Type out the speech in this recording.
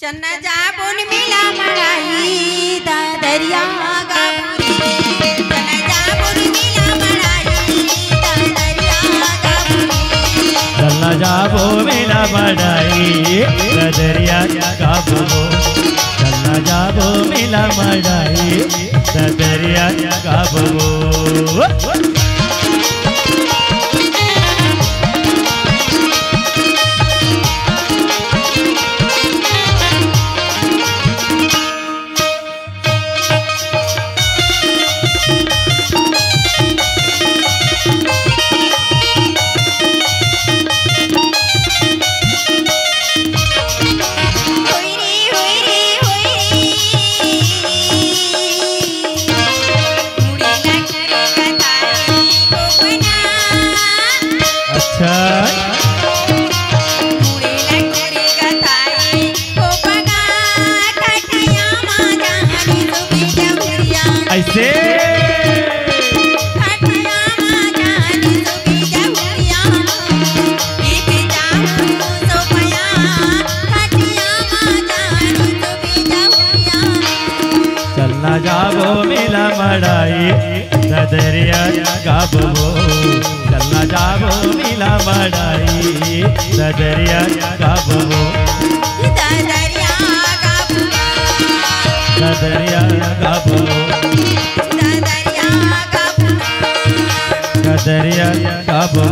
चन्ना जाबुन मिला मड़ाई दरिया गाबुरी चन्ना जाबुन मिला मड़ाई दरिया गाबुरी चन्ना जाबो मिला मड़ाई दरिया गाबुरी चन्ना जाबो मिला मड़ाई दरिया गाबुरी ऐसे चलना जाबो मिला मड़ाई दरिया गाबो चलना जाबो मिला मड़ाई दरिया गाबो दरिया गाबो दरिया गाबो